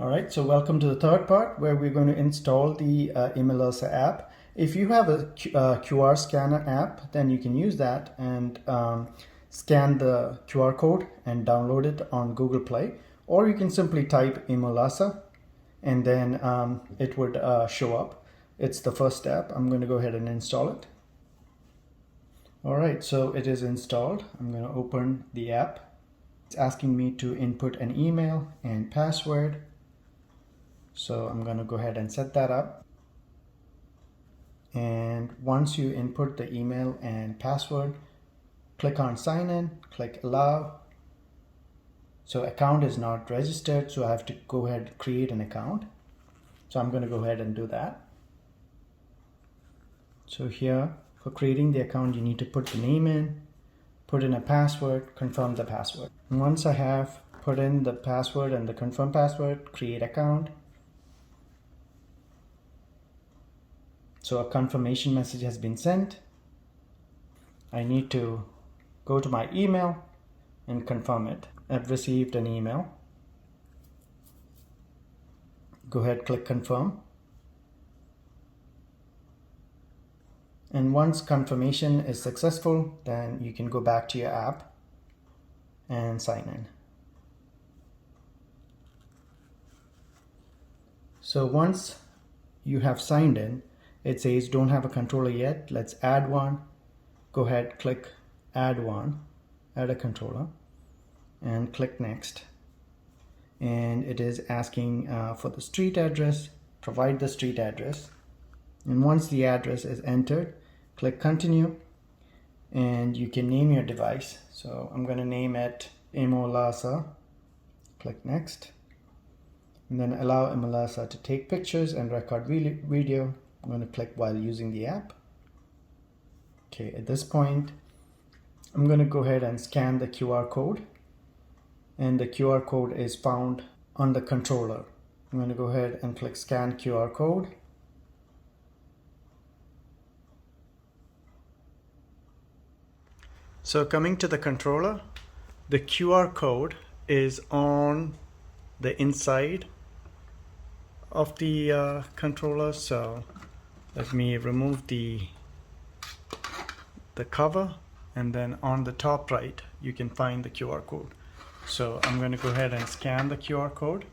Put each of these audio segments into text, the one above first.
Alright, so welcome to the third part where we're going to install the Imolaza app. If you have a QR scanner app, then you can use that and scan the QR code and download it on Google Play. Or you can simply type Imolaza and then it would show up. It's the first step. I'm going to go ahead and install it. Alright, so it is installed. I'm going to open the app. It's asking me to input an email and password. So I'm going to go ahead and set that up. And once you input the email and password, click on sign in, click allow. So account is not registered, so I have to go ahead and create an account. So I'm going to go ahead and do that. So here for creating the account, you need to put the name in, put in a password, confirm the password. And once I have put in the password and the confirm password, create account. So a confirmation message has been sent. I need to go to my email and confirm it. I've received an email. Go ahead, click confirm. And once confirmation is successful, then you can go back to your app and sign in. So once you have signed in, it says don't have a controller yet. Let's add one. Go ahead, click add one, add a controller, and click next. And it is asking for the street address. Provide the street address. And once the address is entered, click continue. And you can name your device. So I'm going to name it Imolaza. Click next. And then allow Imolaza to take pictures and record video. I'm going to click while using the app. Okay, at this point, I'm going to go ahead and scan the QR code. And the QR code is found on the controller. I'm going to go ahead and click scan QR code. So coming to the controller, the QR code is on the inside of the controller. So let me remove the cover, and then on the top right you can find the QR code. So I'm going to go ahead and scan the QR code.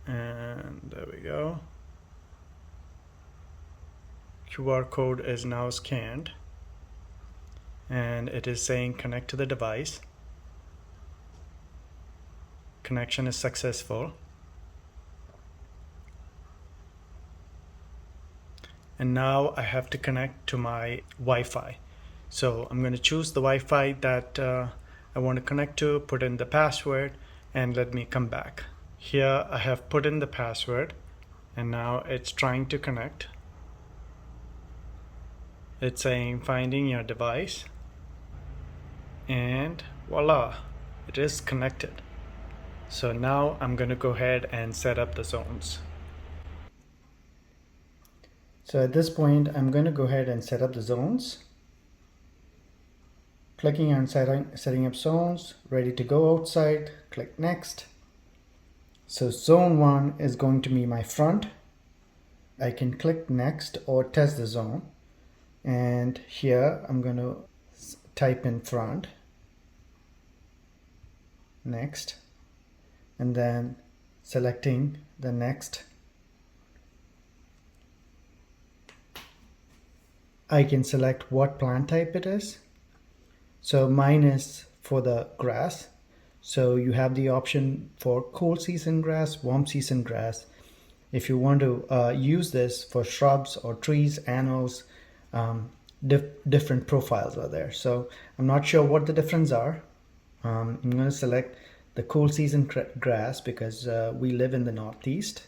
And there we go. QR code is now scanned and it is saying connect to the device. Connection is successful. And now I have to connect to my Wi-Fi. So I'm going to choose the Wi-Fi that I want to connect to, put in the password, and let me come back. Here I have put in the password and now it's trying to connect. It's saying finding your device, and voila, it is connected. So now I'm going to go ahead and set up the zones. So at this point, I'm going to go ahead and set up the zones. Clicking on setting up zones, ready to go outside, click next. So zone 1 is going to be my front. I can click next or test the zone. And here I'm going to type in front, next, and then selecting the next. I can select what plant type it is. So mine is for the grass. So you have the option for cold season grass, warm season grass. If you want to use this for shrubs or trees, annuals, different profiles are there. So I'm not sure what the difference are. I'm going to select the cool season grass because we live in the Northeast.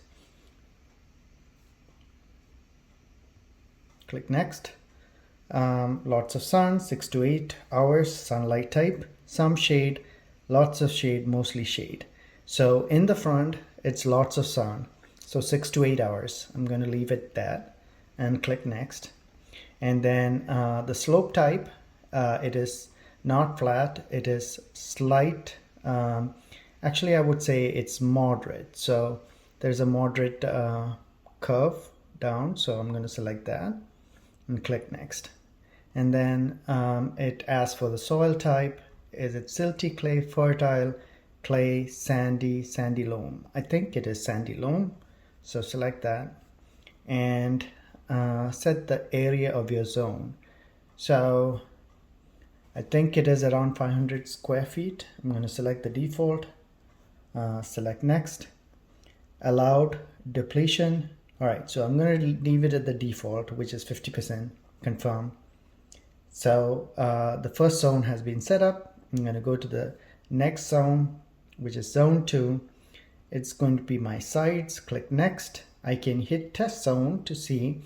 Click next. Lots of sun, 6 to 8 hours, sunlight type, some shade, lots of shade, mostly shade. So in the front, it's lots of sun. So 6 to 8 hours. I'm going to leave it that and click next. And then the slope type, It is not flat, it is slight. Actually, I would say it's moderate. So there's a moderate curve down. So I'm going to select that and click next. And then it asks for the soil type. Is it silty clay, fertile clay, sandy, sandy loam? I think it is sandy loam. So select that and set the area of your zone. So I think it is around 500 square feet. I'm going to select the default, select next, allowed depletion. All right, so I'm going to leave it at the default, which is 50%, confirm. So the first zone has been set up. I'm going to go to the next zone, which is zone 2. It's going to be my sites, click next. I can hit test zone to see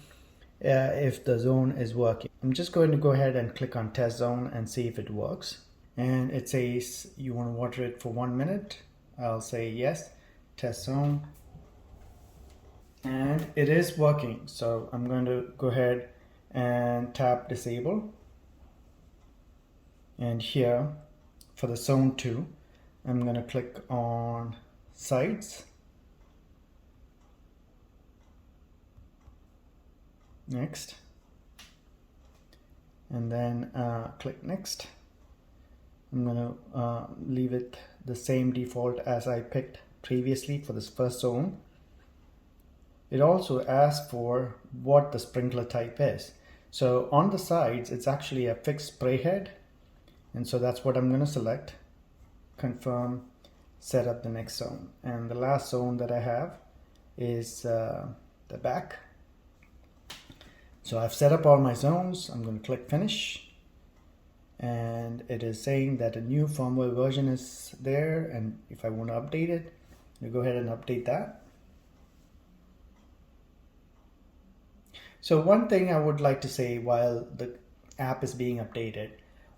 if the zone is working. I'm just going to go ahead and click on test zone and see if it works. And it says you want to water it for 1 minute. I'll say yes, test zone. And it is working. So I'm going to go ahead and tap disable. And here for the zone 2, I'm going to click on sites. Next. And then click next. I'm going to leave it the same default as I picked previously for this first zone. It also asks for what the sprinkler type is. So on the sides, it's actually a fixed spray head. And so that's what I'm going to select. Confirm, set up the next zone. And the last zone that I have is the back. So I've set up all my zones. I'm going to click finish. And it is saying that a new firmware version is there. And if I want to update it, I'll go ahead and update that. So one thing I would like to say while the app is being updated,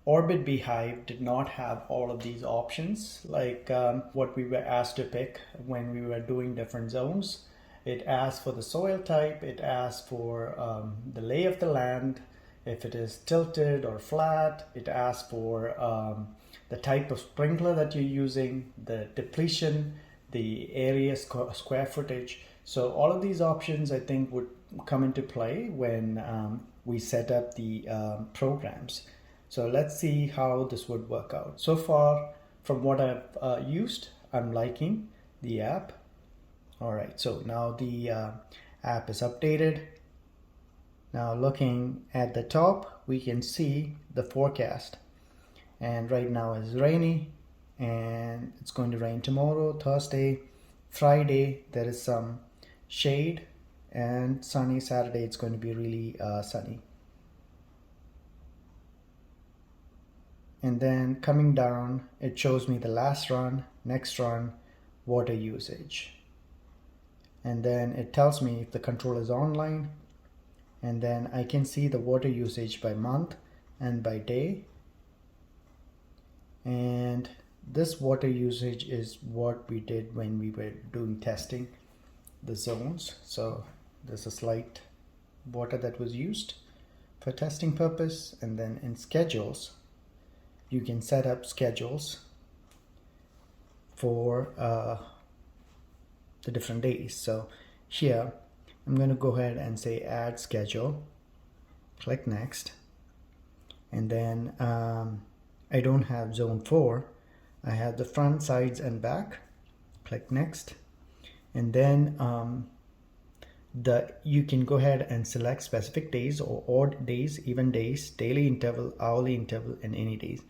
Orbit Beehive did not have all of these options like what we were asked to pick when we were doing different zones. It asked for the soil type, it asked for the lay of the land, if it is tilted or flat, it asked for the type of sprinkler that you're using, the depletion, the area square footage. So all of these options I think would come into play when we set up the programs. So let's see how this would work out. So far from what I've used, I'm liking the app. All right, so now the app is updated. Now looking at the top, we can see the forecast. And right now it's rainy and it's going to rain tomorrow, Thursday, Friday, there is some shade, and sunny Saturday, it's going to be really sunny. And then coming down, it shows me the last run, next run, water usage. And then it tells me if the control is online. And then I can see the water usage by month and by day. And this water usage is what we did when we were doing testing the zones. So there's a slight water that was used for testing purpose. And then in schedules, you can set up schedules for the different days. So here I'm going to go ahead and say add schedule, click next, and then I don't have zone 4, I have the front, sides and back, click next, and then you can go ahead and select specific days or odd days, even days, daily interval, hourly interval, and any days.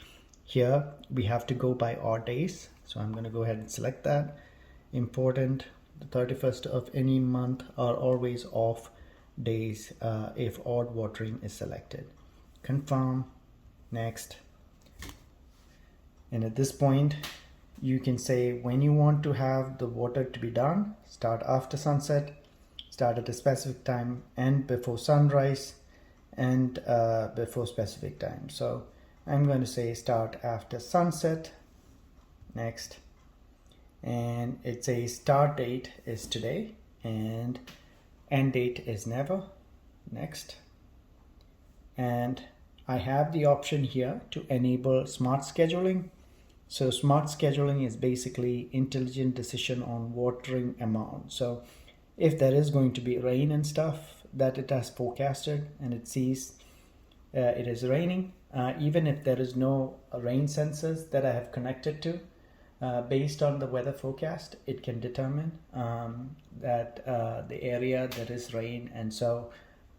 Here we have to go by odd days, so I'm going to go ahead and select that. Important, the 31st of any month are always off days if odd watering is selected. Confirm, next. And at this point you can say when you want to have the water to be done. Start after sunset, start at a specific time, end before sunrise, and before specific time. So I'm going to say start after sunset, next. And it says start date is today and end date is never, next. And I have the option here to enable smart scheduling. So smart scheduling is basically intelligent decision on watering amount. So if there is going to be rain and stuff that it has forecasted and it sees it is raining, even if there is no rain sensors that I have connected to, based on the weather forecast, it can determine that the area there is rain, and so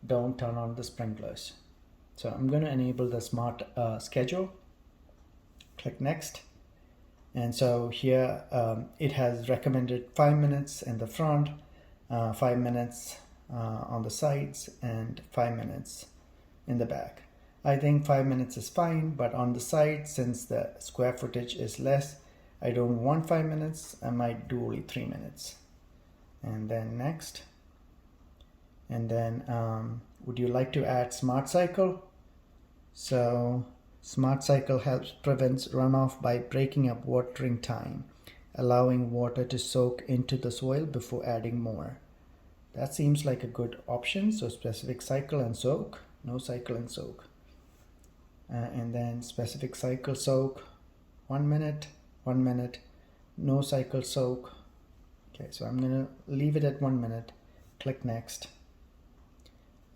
don't turn on the sprinklers. So I'm going to enable the smart schedule. Click next. And so here it has recommended 5 minutes in the front, 5 minutes on the sides, and 5 minutes in the back. I think 5 minutes is fine, but on the side, since the square footage is less, I don't want 5 minutes. I might do only 3 minutes. And then next. And then would you like to add smart cycle? So smart cycle helps prevents runoff by breaking up watering time, allowing water to soak into the soil before adding more. That seems like a good option. So specific cycle and soak, no cycle and soak. And then specific cycle soak, 1 minute, 1 minute, no cycle soak. Okay, so I'm gonna leave it at 1 minute. Click next.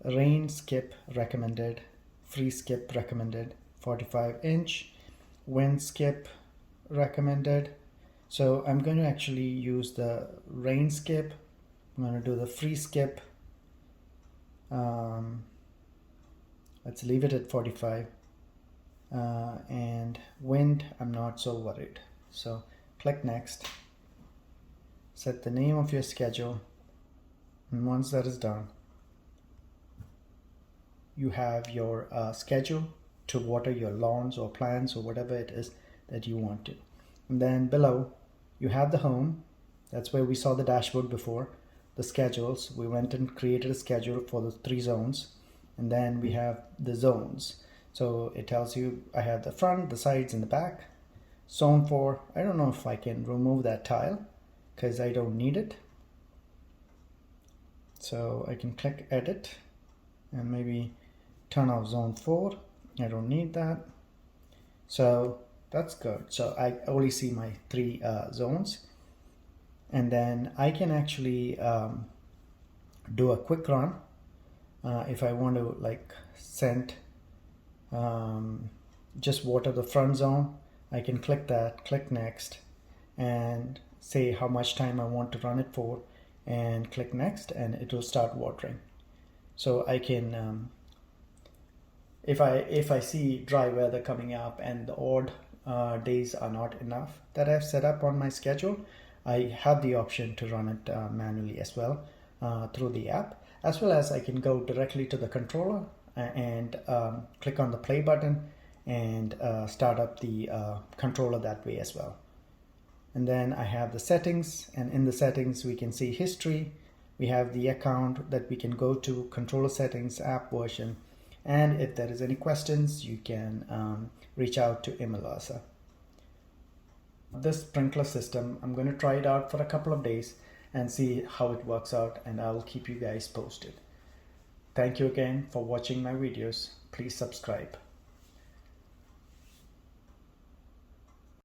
Rain skip recommended, free skip recommended, 45-inch, wind skip recommended. So I'm going to actually use the rain skip. I'm going to do the free skip. Let's leave it at 45. And wind, I'm not so worried. So click next. Set the name of your schedule. And once that is done, you have your schedule to water your lawns or plants or whatever it is that you want to. And then below, you have the home. That's where we saw the dashboard before. The schedules, we went and created a schedule for the 3 zones. And then we have the zones. So it tells you I have the front, the sides, and the back. Zone 4, I don't know if I can remove that tile because I don't need it. So I can click edit and maybe turn off zone 4. I don't need that. So that's good. So I only see my 3 zones. And then I can actually do a quick run if I want to like send just water the front zone. I can click that, click next, and say how much time I want to run it for, and click next, and it will start watering. So I can if I see dry weather coming up and the odd days are not enough that I've set up on my schedule, I have the option to run it manually as well through the app, as well as I can go directly to the controller and click on the play button and start up the controller that way as well. And then I have the settings, and in the settings we can see history. We have the account that we can go to, controller settings, app version, and if there is any questions you can reach out to Imolaza. This sprinkler system, I'm going to try it out for a couple of days and see how it works out, and I will keep you guys posted. Thank you again for watching my videos. Please subscribe.